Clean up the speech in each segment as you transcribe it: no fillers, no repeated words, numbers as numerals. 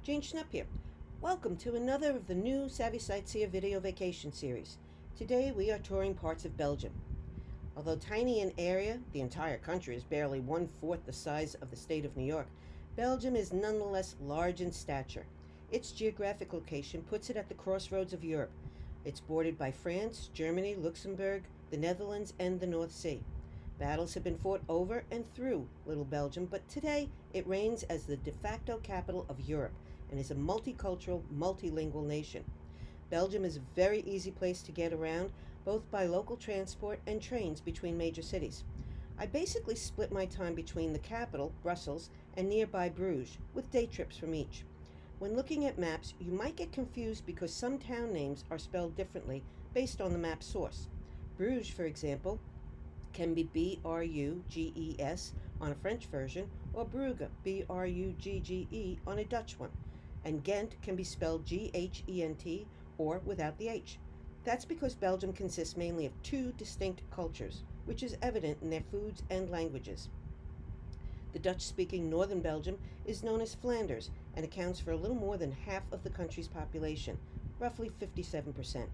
Jane Schnupp here. Welcome to another of the new Savvy Sightseer video vacation series. Today we are touring parts of Belgium. Although tiny in area, the entire country is barely 1/4 the size of the state of New York, Belgium is nonetheless large in stature. Its geographic location puts it at the crossroads of Europe. It's bordered by France, Germany, Luxembourg, the Netherlands, and the North Sea. Battles have been fought over and through Little Belgium, but today it reigns as the de facto capital of Europe and is a multicultural, multilingual nation. Belgium is a very easy place to get around, both by local transport and trains between major cities. I basically split my time between the capital, Brussels, and nearby Bruges, with day trips from each. When looking at maps, you might get confused because some town names are spelled differently based on the map source. Bruges, for example, can be Brugges on a French version, or Brugge, Brugge, on a Dutch one. And Ghent can be spelled Ghent or without the H. That's because Belgium consists mainly of two distinct cultures, which is evident in their foods and languages. The Dutch-speaking northern Belgium is known as Flanders and accounts for a little more than half of the country's population, roughly 57%,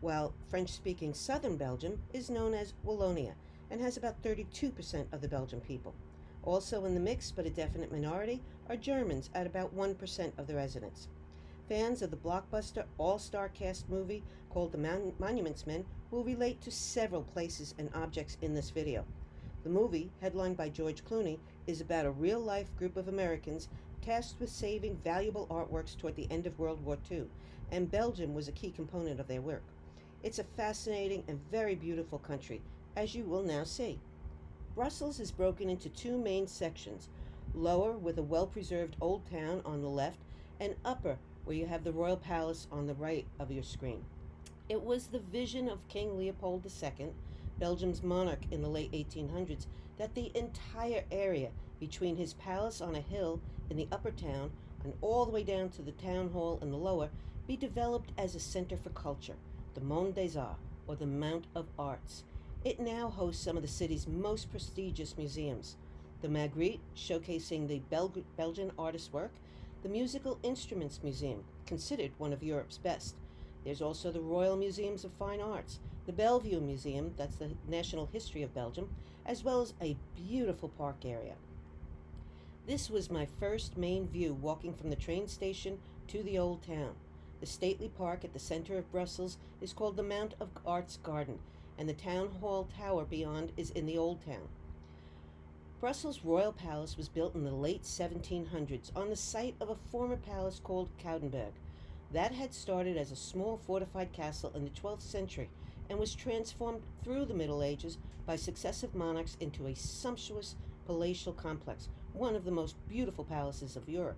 while French-speaking southern Belgium is known as Wallonia and has about 32% of the Belgian people. Also in the mix, but a definite minority, are Germans at about 1% of the residents. Fans of the blockbuster all-star cast movie called The Monuments Men will relate to several places and objects in this video. The movie, headlined by George Clooney, is about a real-life group of Americans tasked with saving valuable artworks toward the end of World War II, and Belgium was a key component of their work. It's a fascinating and very beautiful country, as you will now see. Brussels is broken into two main sections, lower with a well-preserved old town on the left, and upper where you have the royal palace on the right of your screen. It was the vision of King Leopold II, Belgium's monarch in the late 1800s, that the entire area between his palace on a hill in the upper town and all the way down to the town hall in the lower be developed as a center for culture, the Mont des Arts, or the Mount of Arts. It now hosts some of the city's most prestigious museums. The Magritte, showcasing the Belgian artist's work, the Musical Instruments Museum, considered one of Europe's best. There's also the Royal Museums of Fine Arts, the Bellevue Museum, that's the national history of Belgium, as well as a beautiful park area. This was my first main view walking from the train station to the old town. The stately park at the center of Brussels is called the Mount of Arts Garden, and the town hall tower beyond is in the old town. Brussels' royal palace was built in the late 1700s on the site of a former palace called Koudenberg. That had started as a small fortified castle in the 12th century and was transformed through the Middle Ages by successive monarchs into a sumptuous palatial complex, one of the most beautiful palaces of Europe.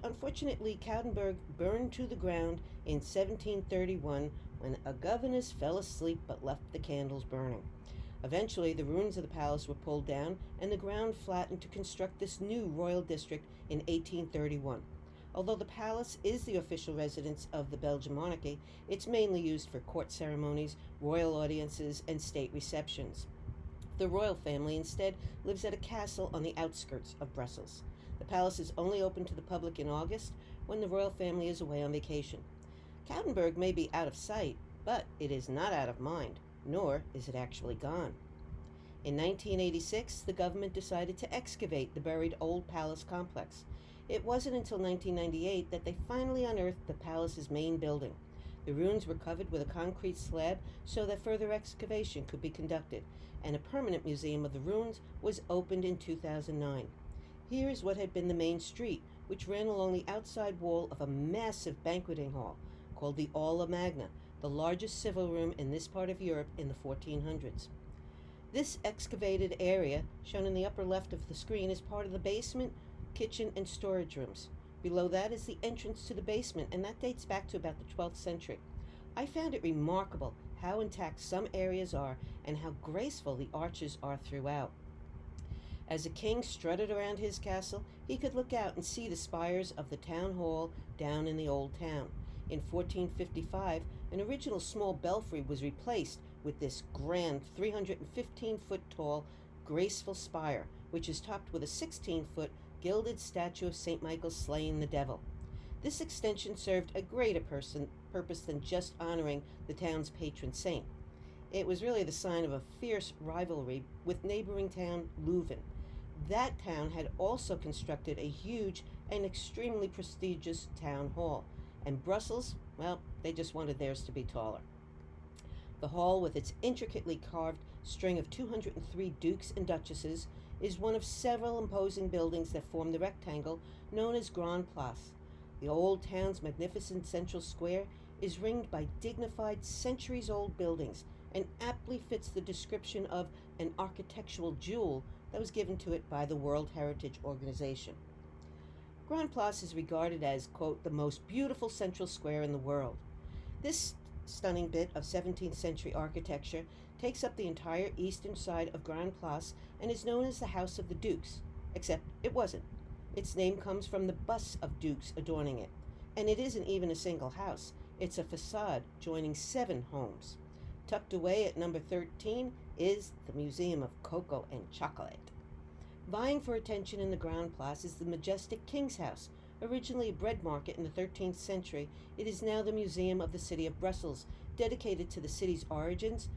Unfortunately, Koudenberg burned to the ground in 1731 when a governess fell asleep but left the candles burning. Eventually, the ruins of the palace were pulled down and the ground flattened to construct this new royal district in 1831. Although the palace is the official residence of the Belgian monarchy, it's mainly used for court ceremonies, royal audiences, and state receptions. The royal family instead lives at a castle on the outskirts of Brussels. The palace is only open to the public in August, when the royal family is away on vacation. Koudenberg may be out of sight, but it is not out of mind, nor is it actually gone. In 1986, the government decided to excavate the buried old palace complex. It wasn't until 1998 that they finally unearthed the palace's main building. The ruins were covered with a concrete slab so that further excavation could be conducted, and a permanent museum of the ruins was opened in 2009. Here is what had been the main street, which ran along the outside wall of a massive banqueting hall called the Aula Magna, the largest civil room in this part of Europe in the 1400s. This excavated area, shown in the upper left of the screen, is part of the basement, kitchen, and storage rooms. Below that is the entrance to the basement, and that dates back to about the 12th century. I found it remarkable how intact some areas are and how graceful the arches are throughout. As the king strutted around his castle, he could look out and see the spires of the town hall down in the old town. In 1455, an original small belfry was replaced with this grand 315-foot tall, graceful spire, which is topped with a 16-foot gilded statue of St. Michael slaying the devil. This extension served a greater purpose than just honoring the town's patron saint. It was really the sign of a fierce rivalry with neighboring town Leuven. That town had also constructed a huge and extremely prestigious town hall, and Brussels, well, they just wanted theirs to be taller. The hall, with its intricately carved string of 203 dukes and duchesses, is one of several imposing buildings that form the rectangle known as Grand Place. The old town's magnificent central square is ringed by dignified, centuries-old buildings and aptly fits the description of an architectural jewel that was given to it by the World Heritage Organization. Grand Place is regarded as, quote, the most beautiful central square in the world. This stunning bit of 17th century architecture takes up the entire eastern side of Grand Place and is known as the House of the Dukes, except it wasn't. Its name comes from the bust of dukes adorning it, and it isn't even a single house. It's a facade joining 7 homes. Tucked away at number 13 is the Museum of Cocoa and Chocolate. Vying for attention in the Grand Place is the majestic King's House. Originally a bread market in the 13th century, it is now the Museum of the City of Brussels, dedicated to the city's origins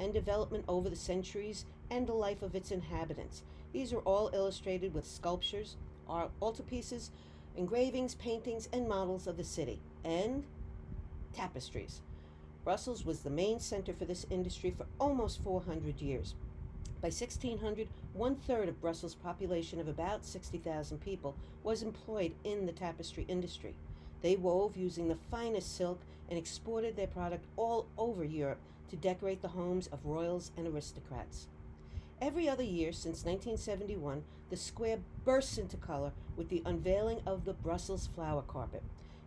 and development over the centuries and the life of its inhabitants. These are all illustrated with sculptures, altarpieces, engravings, paintings, and models of the city, and tapestries. Brussels was the main center for this industry for almost 400 years. By 1600, 1/3 of Brussels' population of about 60,000 people was employed in the tapestry industry. They wove using the finest silk and exported their product all over Europe to decorate the homes of royals and aristocrats. Every other year since 1971, the square bursts into color with the unveiling of the Brussels flower carpet.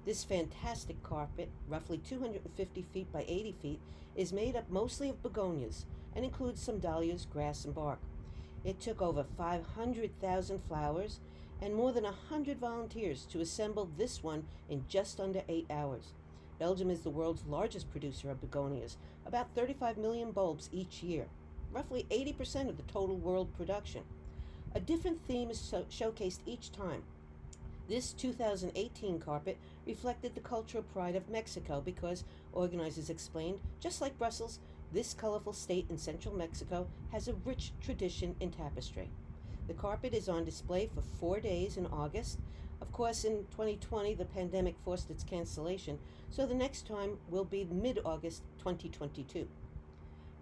This fantastic carpet, roughly 250 feet by 80 feet, is made up mostly of begonias and includes some dahlias, grass, and bark. It took over 500,000 flowers and more than 100 volunteers to assemble this one in just under 8 hours. Belgium is the world's largest producer of begonias, about 35 million bulbs each year, roughly 80% of the total world production. A different theme is showcased each time. This 2018 carpet reflected the cultural pride of Mexico because, organizers explained, just like Brussels, this colorful state in central Mexico has a rich tradition in tapestry. The carpet is on display for 4 days in August. Of course, in 2020, the pandemic forced its cancellation, so the next time will be mid-August 2022.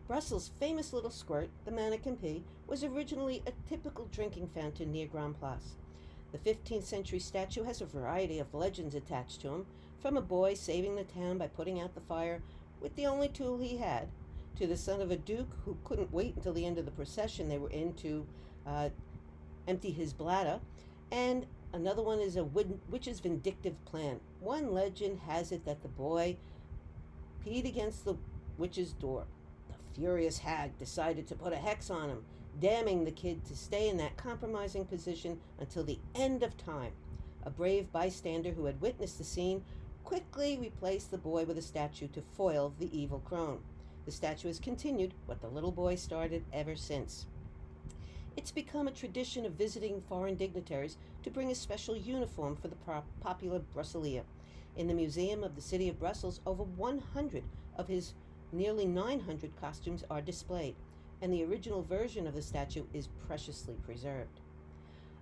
Brussels' famous little squirt, the Mannequin P, was originally a typical drinking fountain near Grand Place. The 15th century statue has a variety of legends attached to him, from a boy saving the town by putting out the fire with the only tool he had, to the son of a duke who couldn't wait until the end of the procession they were in to empty his bladder, and another one is a witch's vindictive plan. One legend has it that the boy peed against the witch's door. The furious hag decided to put a hex on him, damning the kid to stay in that compromising position until the end of time. A brave bystander who had witnessed the scene quickly replaced the boy with a statue to foil the evil crone. The statue has continued what the little boy started ever since. It's become a tradition of visiting foreign dignitaries to bring a special uniform for the popular Bruxellia. In the Museum of the City of Brussels, over 100 of his nearly 900 costumes are displayed, and the original version of the statue is preciously preserved.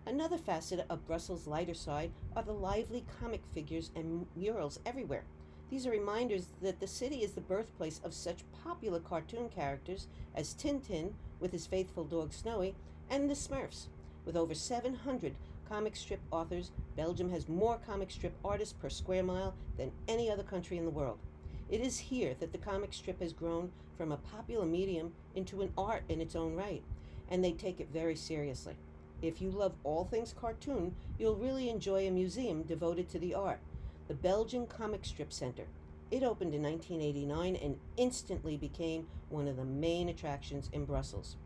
Another facet of Brussels' lighter side are the lively comic figures and murals everywhere. These are reminders that the city is the birthplace of such popular cartoon characters as Tintin with his faithful dog Snowy, and the Smurfs. With over 700 comic strip authors, Belgium has more comic strip artists per square mile than any other country in the world. It is here that the comic strip has grown from a popular medium into an art in its own right, and they take it very seriously. If you love all things cartoon, you'll really enjoy a museum devoted to the art, the Belgian Comic Strip Center. It opened in 1989 and instantly became one of the main attractions in Brussels.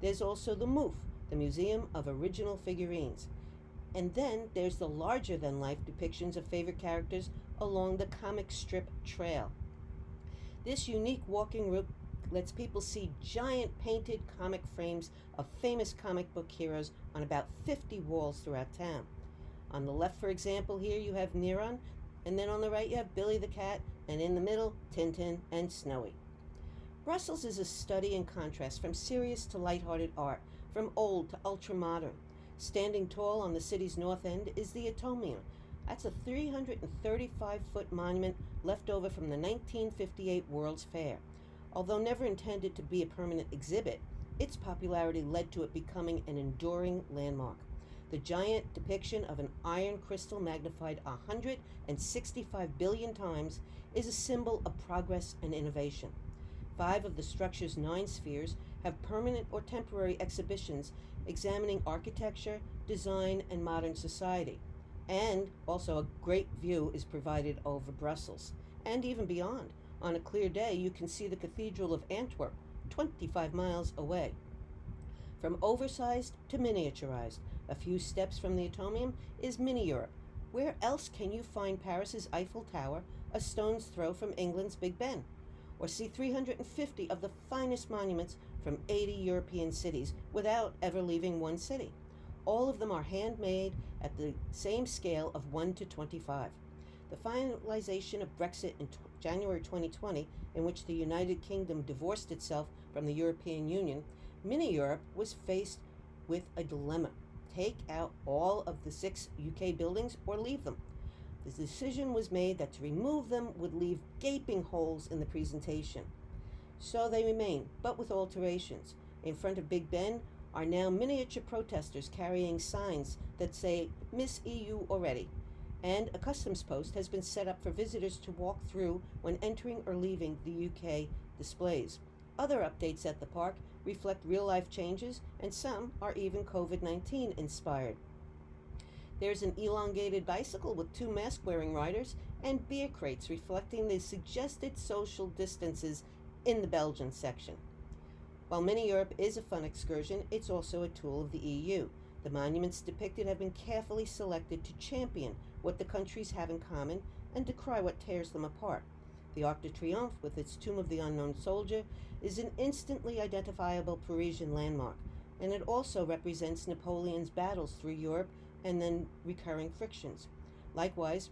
There's also the MOOF, the Museum of Original Figurines. And then there's the larger-than-life depictions of favorite characters along the comic strip trail. This unique walking route lets people see giant painted comic frames of famous comic book heroes on about 50 walls throughout town. On the left, for example, here you have Neron, and then on the right you have Billy the Cat, and in the middle, Tintin and Snowy. Brussels is a study in contrast from serious to light-hearted art, from old to ultra-modern. Standing tall on the city's north end is the Atomium. That's a 335-foot monument left over from the 1958 World's Fair. Although never intended to be a permanent exhibit, its popularity led to it becoming an enduring landmark. The giant depiction of an iron crystal magnified 165 billion times is a symbol of progress and innovation. 5 of the structure's 9 spheres have permanent or temporary exhibitions examining architecture, design, and modern society. And also a great view is provided over Brussels, and even beyond. On a clear day, you can see the Cathedral of Antwerp, 25 miles away. From oversized to miniaturized, a few steps from the Atomium is Mini Europe. Where else can you find Paris's Eiffel Tower, a stone's throw from England's Big Ben? Or see 350 of the finest monuments from 80 European cities without ever leaving one city. All of them are handmade at the same scale of 1 to 25. The finalization of Brexit in January 2020, in which the United Kingdom divorced itself from the European Union, Mini Europe was faced with a dilemma. Take out all of the 6 UK buildings or leave them. The decision was made that to remove them would leave gaping holes in the presentation. So they remain, but with alterations. In front of Big Ben are now miniature protesters carrying signs that say, "Miss EU already." And a customs post has been set up for visitors to walk through when entering or leaving the UK displays. Other updates at the park reflect real-life changes, and some are even COVID-19 inspired. There's an elongated bicycle with 2 mask-wearing riders and beer crates reflecting the suggested social distances in the Belgian section. While Mini Europe is a fun excursion, it's also a tool of the EU. The monuments depicted have been carefully selected to champion what the countries have in common and decry what tears them apart. The Arc de Triomphe, with its Tomb of the Unknown Soldier, is an instantly identifiable Parisian landmark, and it also represents Napoleon's battles through Europe and then recurring frictions. Likewise,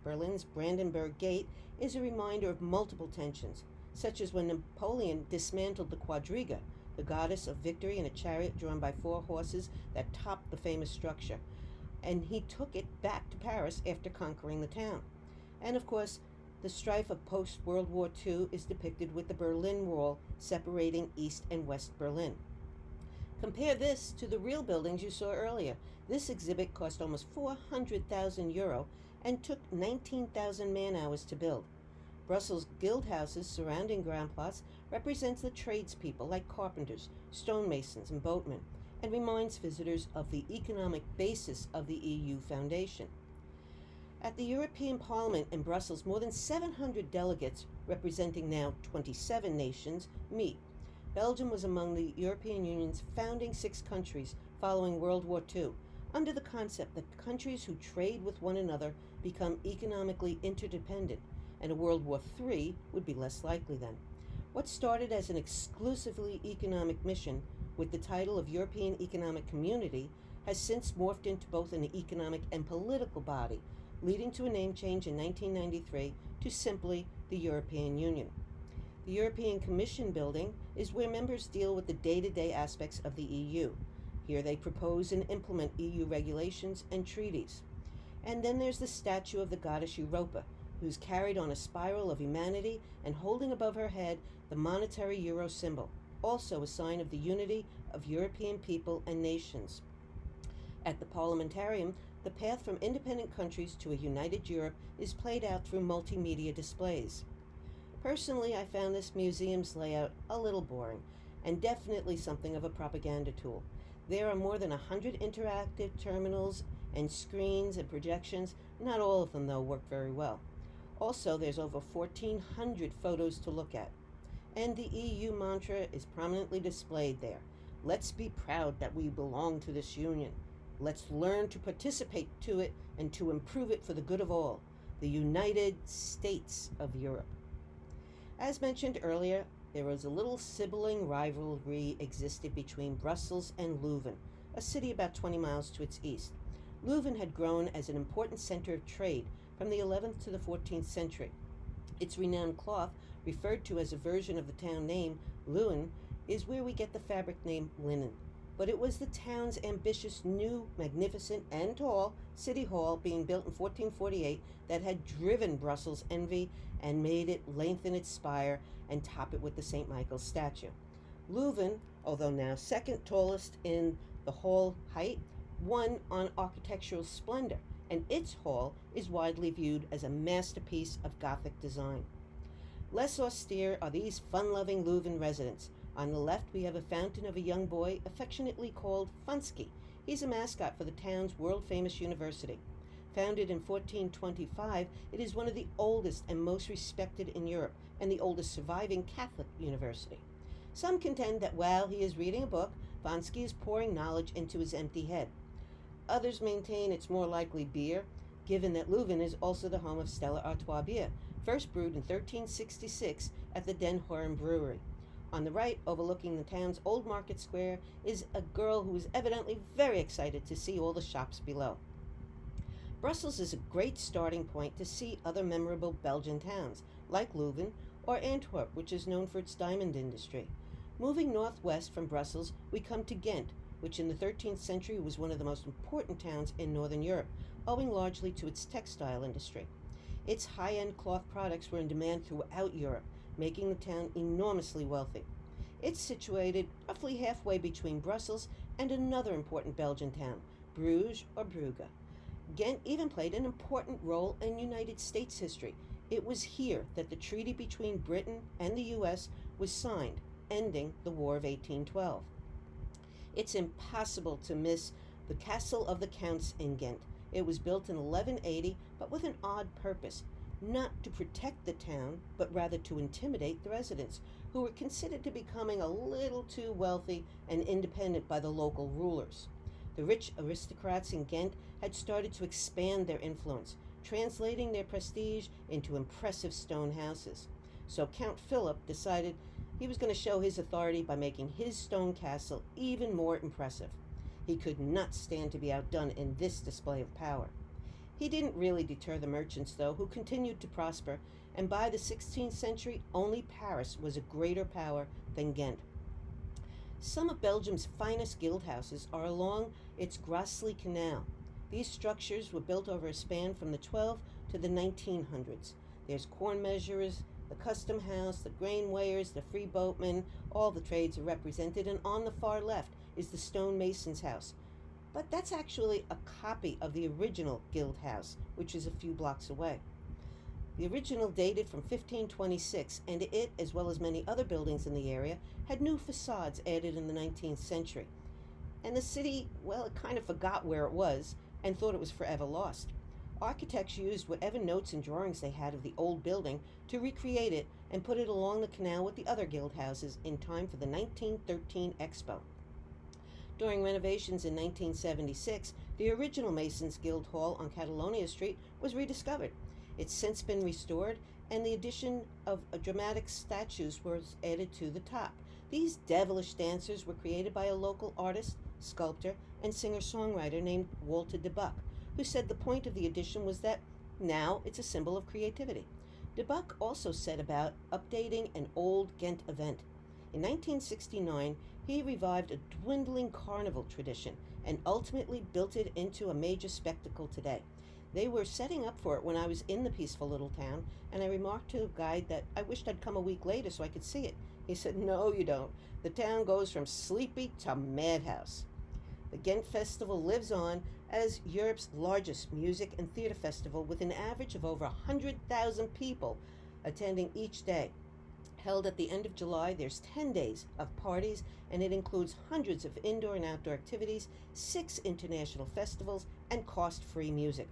Berlin's Brandenburg Gate is a reminder of multiple tensions, such as when Napoleon dismantled the quadriga, the goddess of victory in a chariot drawn by 4 horses that topped the famous structure, and he took it back to Paris after conquering the town. And of course, the strife of post-World War II is depicted with the Berlin Wall separating East and West Berlin. Compare this to the real buildings you saw earlier. This exhibit cost almost €400,000 and took 19,000 man-hours to build. Brussels' guild houses surrounding Grand Place represents the tradespeople like carpenters, stonemasons, and boatmen, and reminds visitors of the economic basis of the EU foundation. At the European Parliament in Brussels, more than 700 delegates, representing now 27 nations, meet. Belgium was among the European Union's founding 6 countries following World War II, under the concept that countries who trade with one another become economically interdependent, and a World War III would be less likely then. What started as an exclusively economic mission with the title of European Economic Community has since morphed into both an economic and political body, leading to a name change in 1993 to simply the European Union. The European Commission building is where members deal with the day-to-day aspects of the EU. Here they propose and implement EU regulations and treaties. And then there's the statue of the goddess Europa, who's carried on a spiral of humanity and holding above her head the monetary euro symbol, also a sign of the unity of European people and nations. At the Parliamentarium, the path from independent countries to a united Europe is played out through multimedia displays. Personally, I found this museum's layout a little boring, and definitely something of a propaganda tool. There are more than 100 interactive terminals and screens and projections. Not all of them, though, work very well. Also, there's over 1,400 photos to look at. And the EU mantra is prominently displayed there. Let's be proud that we belong to this union. Let's learn to participate to it and to improve it for the good of all. The United States of Europe. As mentioned earlier, there was a little sibling rivalry existed between Brussels and Leuven, a city about 20 miles to its east. Leuven had grown as an important center of trade from the 11th to the 14th century. Its renowned cloth, referred to as a version of the town name, Leuven, is where we get the fabric name linen. But it was the town's ambitious, new, magnificent, and tall city hall being built in 1448 that had driven Brussels' envy and made it lengthen its spire and top it with the St. Michael's statue. Leuven, although now second tallest in the hall height, won on architectural splendor, and its hall is widely viewed as a masterpiece of Gothic design. Less austere are these fun-loving Leuven residents. On the left, we have a fountain of a young boy affectionately called Funsky. He's a mascot for the town's world-famous university. Founded in 1425, it is one of the oldest and most respected in Europe, and the oldest surviving Catholic university. Some contend that while he is reading a book, Funsky is pouring knowledge into his empty head. Others maintain it's more likely beer, given that Leuven is also the home of Stella Artois beer, first brewed in 1366 at the Den Hoorn Brewery. On the right, overlooking the town's old market square, is a girl who is evidently very excited to see all the shops below. Brussels is a great starting point to see other memorable Belgian towns, like Leuven or Antwerp, which is known for its diamond industry. Moving northwest from Brussels, we come to Ghent, which in the 13th century was one of the most important towns in northern Europe, owing largely to its textile industry. Its high-end cloth products were in demand throughout Europe, making the town enormously wealthy. It's situated roughly halfway between Brussels and another important Belgian town, Bruges or Brugge. Ghent even played an important role in United States history. It was here that the treaty between Britain and the U.S. was signed, ending the War of 1812. It's impossible to miss the Castle of the Counts in Ghent. It was built in 1180, but with an odd purpose, not to protect the town, but rather to intimidate the residents, who were considered to be becoming a little too wealthy and independent by the local rulers. The rich aristocrats in Ghent had started to expand their influence, translating their prestige into impressive stone houses. So Count Philip decided he was going to show his authority by making his stone castle even more impressive. He could not stand to be outdone in this display of power. He didn't really deter the merchants, though, who continued to prosper, and by the 16th century, only Paris was a greater power than Ghent. Some of Belgium's finest guild houses are along its Grassley Canal. These structures were built over a span from the 12 to the 1900s. There's corn measurers, the custom house, the grain weighers, the free boatmen, all the trades are represented, and on the far left is the stonemason's house. But that's actually a copy of the original guild house, which is a few blocks away. The original dated from 1526, and it, as well as many other buildings in the area, had new facades added in the 19th century. And the city, well, it kind of forgot where it was and thought it was forever lost. Architects used whatever notes and drawings they had of the old building to recreate it and put it along the canal with the other guild houses in time for the 1913 Expo. During renovations in 1976, the original Masons Guild Hall on Catalonia Street was rediscovered. It's since been restored, and the addition of dramatic statues was added to the top. These devilish dancers were created by a local artist, sculptor, and singer-songwriter named Walter de Buck, who said the point of the addition was that now it's a symbol of creativity. De Buck also set about updating an old Ghent event. In 1969, he revived a dwindling carnival tradition and ultimately built it into a major spectacle today. They were setting up for it when I was in the peaceful little town, and I remarked to a guide that I wished I'd come a week later so I could see it. He said, "No, you don't. The town goes from sleepy to madhouse." The Ghent Festival lives on as Europe's largest music and theater festival, with an average of over 100,000 people attending each day. Held at the end of July, there's 10 days of parties, and it includes hundreds of indoor and outdoor activities, 6 international festivals, and cost-free music.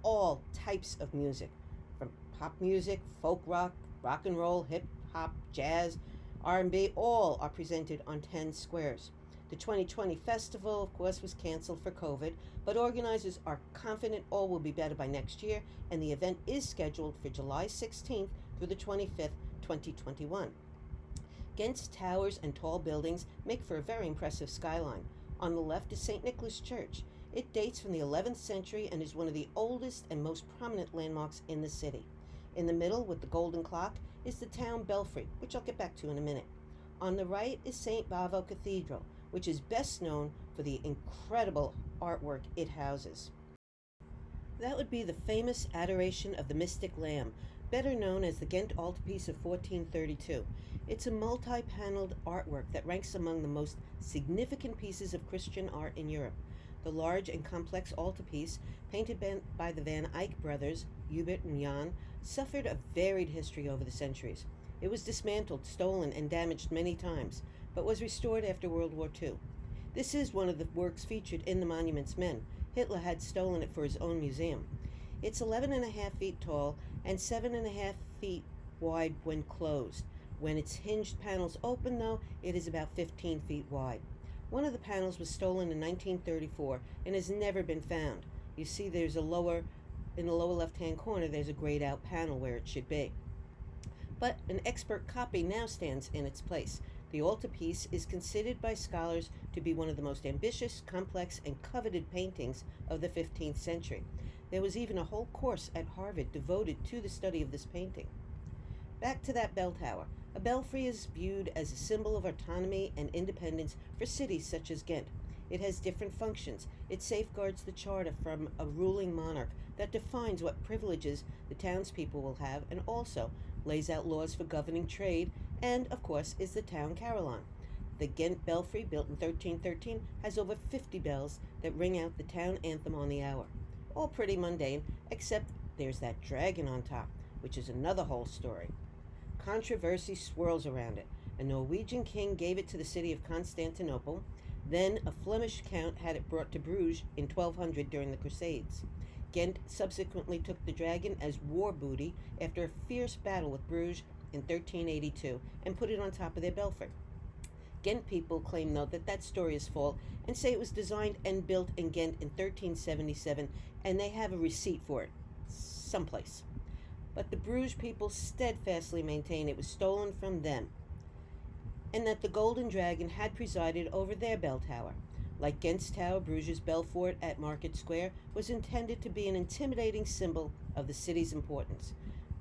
All types of music, from pop music, folk rock, rock and roll, hip-hop, jazz, R&B, all are presented on 10 squares. The 2020 festival, of course, was canceled for COVID, but organizers are confident all will be better by next year, and the event is scheduled for July 16th through the 25th, 2021. Ghent's towers and tall buildings make for a very impressive skyline. On the left is St. Nicholas Church. It dates from the 11th century and is one of the oldest and most prominent landmarks in the city. In the middle, with the golden clock, is the town belfry, which I'll get back to in a minute. On the right is St. Bavo Cathedral, which is best known for the incredible artwork it houses. That would be the famous Adoration of the Mystic Lamb, better known as the Ghent altarpiece of 1432. It's a multi-paneled artwork that ranks among the most significant pieces of Christian art in Europe. The large and complex altarpiece, painted by the Van Eyck brothers, Hubert and Jan, suffered a varied history over the centuries. It was dismantled, stolen, and damaged many times, but was restored after World War II. This is one of the works featured in the Monuments Men. Hitler had stolen it for his own museum. It's 11.5 feet tall and 7.5 feet wide when closed. When its hinged panels open, though, it is about 15 feet wide. One of the panels was stolen in 1934 and has never been found. You see in the lower left-hand corner, there's a grayed out panel where it should be. But an expert copy now stands in its place. The altarpiece is considered by scholars to be one of the most ambitious, complex, and coveted paintings of the 15th century. There was even a whole course at Harvard devoted to the study of this painting. Back to that bell tower. A belfry is viewed as a symbol of autonomy and independence for cities such as Ghent. It has different functions. It safeguards the charter from a ruling monarch that defines what privileges the townspeople will have, and also lays out laws for governing trade, and, of course, is the town carillon. The Ghent belfry, built in 1313, has over 50 bells that ring out the town anthem on the hour. All pretty mundane, except there's that dragon on top, which is another whole story. Controversy swirls around it. A Norwegian king gave it to the city of Constantinople. Then a Flemish count had it brought to Bruges in 1200 during the Crusades. Ghent subsequently took the dragon as war booty after a fierce battle with Bruges in 1382 and put it on top of their belfry. Ghent people claim, though, that story is false and say it was designed and built in Ghent in 1377, and they have a receipt for it someplace. But the Bruges people steadfastly maintain it was stolen from them, and that the Golden Dragon had presided over their bell tower. Like Ghent's tower, Bruges' Belfort at Market Square was intended to be an intimidating symbol of the city's importance.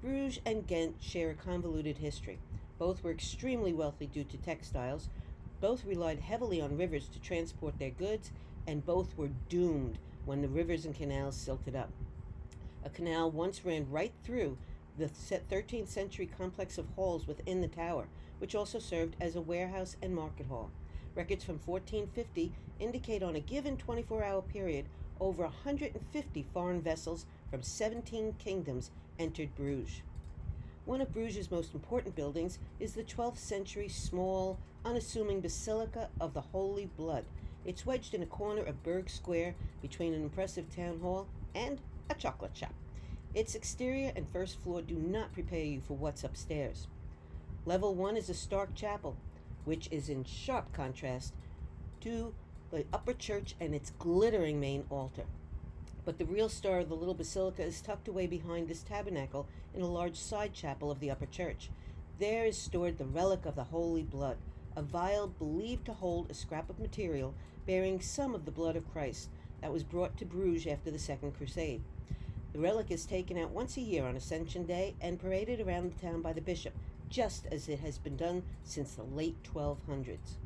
Bruges and Ghent share a convoluted history. Both were extremely wealthy due to textiles, both relied heavily on rivers to transport their goods, and both were doomed when the rivers and canals silted up. A canal once ran right through the 13th century complex of halls within the tower, which also served as a warehouse and market hall. Records from 1450 indicate on a given 24-hour period over 150 foreign vessels from 17 kingdoms entered Bruges. One of Bruges' most important buildings is the 12th century small, unassuming Basilica of the Holy Blood. It's wedged in a corner of Berg Square between an impressive town hall and a chocolate shop. Its exterior and first floor do not prepare you for what's upstairs. Level 1 is a stark chapel, which is in sharp contrast to the upper church and its glittering main altar. But the real star of the little basilica is tucked away behind this tabernacle in a large side chapel of the upper church. There is stored the relic of the Holy Blood, a vial believed to hold a scrap of material bearing some of the blood of Christ that was brought to Bruges after the Second Crusade. The relic is taken out once a year on Ascension Day and paraded around the town by the bishop, just as it has been done since the late 1200s.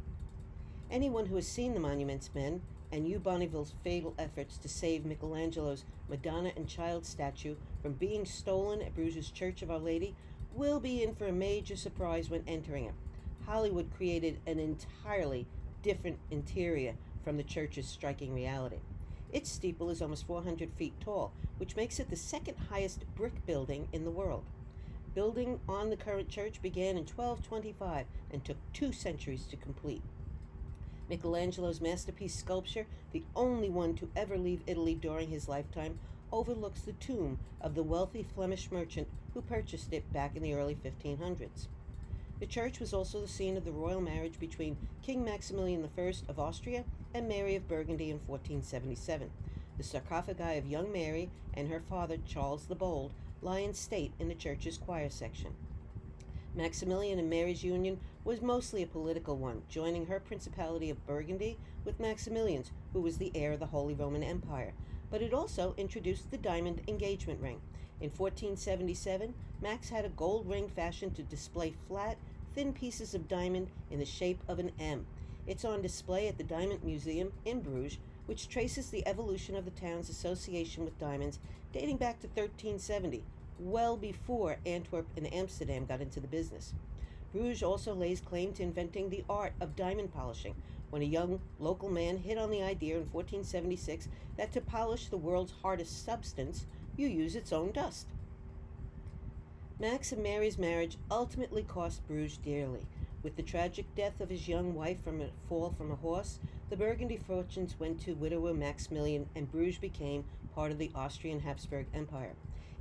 Anyone who has seen the Monuments Men and Hugh Bonneville's fatal efforts to save Michelangelo's Madonna and Child statue from being stolen at Bruges' Church of Our Lady will be in for a major surprise when entering it. Hollywood created an entirely different interior from the church's striking reality. Its steeple is almost 400 feet tall, which makes it the second highest brick building in the world. Building on the current church began in 1225 and took 2 centuries to complete. Michelangelo's masterpiece sculpture, the only one to ever leave Italy during his lifetime, overlooks the tomb of the wealthy Flemish merchant who purchased it back in the early 1500s. The church was also the scene of the royal marriage between King Maximilian I of Austria and Mary of Burgundy in 1477. The sarcophagi of young Mary and her father, Charles the Bold, lie in state in the church's choir section. Maximilian and Mary's union was mostly a political one, joining her Principality of Burgundy with Maximilian's, who was the heir of the Holy Roman Empire. But it also introduced the diamond engagement ring. In 1477, Max had a gold ring fashioned to display flat, thin pieces of diamond in the shape of an M. It's on display at the Diamond Museum in Bruges, which traces the evolution of the town's association with diamonds dating back to 1370, well before Antwerp and Amsterdam got into the business. Bruges also lays claim to inventing the art of diamond polishing, when a young local man hit on the idea in 1476 that to polish the world's hardest substance, you use its own dust. Max and Mary's marriage ultimately cost Bruges dearly. With the tragic death of his young wife from a fall from a horse, the Burgundy fortunes went to widower Maximilian, and Bruges became part of the Austrian Habsburg Empire.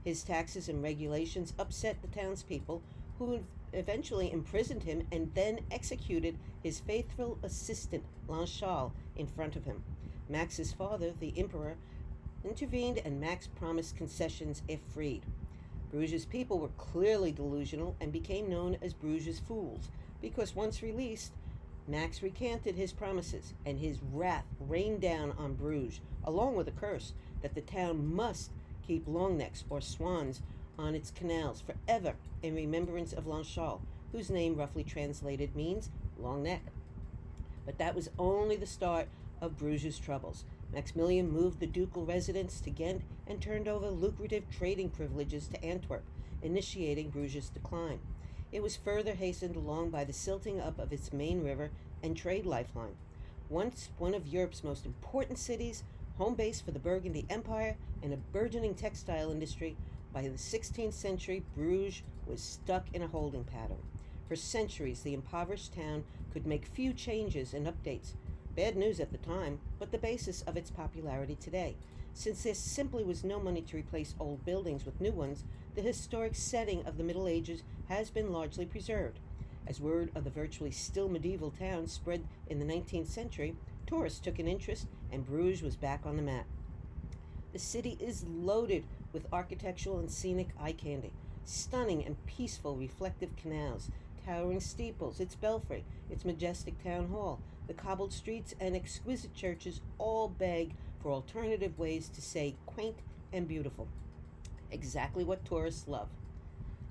His taxes and regulations upset the townspeople, who eventually imprisoned him and then executed his faithful assistant, Lanchal, in front of him. Max's father, the emperor, intervened, and Max promised concessions if freed. Bruges' people were clearly delusional and became known as Bruges fools, because once released, Max recanted his promises, and his wrath rained down on Bruges, along with a curse that the town must keep longnecks or swans on its canals forever in remembrance of Lanchal, whose name roughly translated means long neck. But that was only the start of Bruges' troubles. Maximilian moved the ducal residence to Ghent and turned over lucrative trading privileges to Antwerp, initiating Bruges' decline. It was further hastened along by the silting up of its main river and trade lifeline. Once one of Europe's most important cities, home base for the Burgundy Empire and a burgeoning textile industry, by the 16th century, Bruges was stuck in a holding pattern. For centuries, the impoverished town could make few changes and updates. Bad news at the time, but the basis of its popularity today. Since there simply was no money to replace old buildings with new ones, the historic setting of the Middle Ages has been largely preserved. As word of the virtually still medieval town spread in the 19th century, tourists took an interest, and Bruges was back on the map. The city is loaded with architectural and scenic eye candy, stunning and peaceful reflective canals, towering steeples, its belfry, its majestic town hall, the cobbled streets and exquisite churches all beg for alternative ways to say quaint and beautiful. Exactly what tourists love.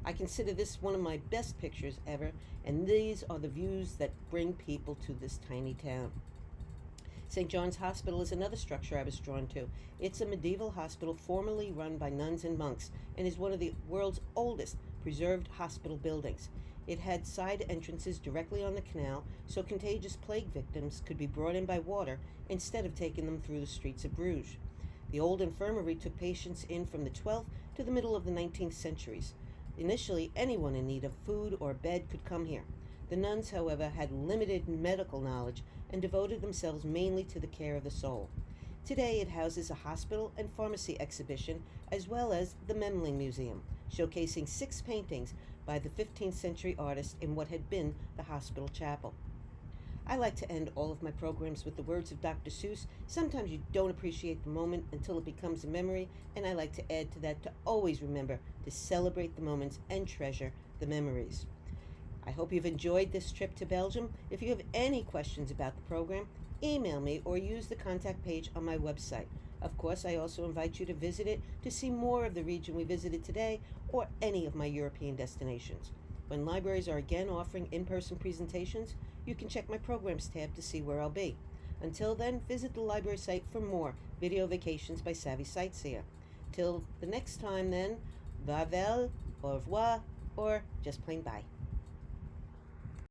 I consider this one of my best pictures ever, and these are the views that bring people to this tiny town. St. John's Hospital is another structure I was drawn to. It's a medieval hospital formerly run by nuns and monks, and is one of the world's oldest preserved hospital buildings. It had side entrances directly on the canal, so contagious plague victims could be brought in by water instead of taking them through the streets of Bruges. The old infirmary took patients in from the 12th to the middle of the 19th centuries. Initially, anyone in need of food or bed could come here. The nuns, however, had limited medical knowledge and devoted themselves mainly to the care of the soul. Today it houses a hospital and pharmacy exhibition, as well as the Memling Museum, showcasing 6 paintings by the 15th century artist in what had been the hospital chapel. I like to end all of my programs with the words of Dr. Seuss. Sometimes you don't appreciate the moment until it becomes a memory, and I like to add to that to always remember to celebrate the moments and treasure the memories. I hope you've enjoyed this trip to Belgium. If you have any questions about the program, email me or use the contact page on my website. Of course, I also invite you to visit it to see more of the region we visited today or any of my European destinations. When libraries are again offering in-person presentations, you can check my programs tab to see where I'll be. Until then, visit the library site for more video vacations by Savvy Sightseer. Till the next time then, va vel, au revoir, or just plain bye.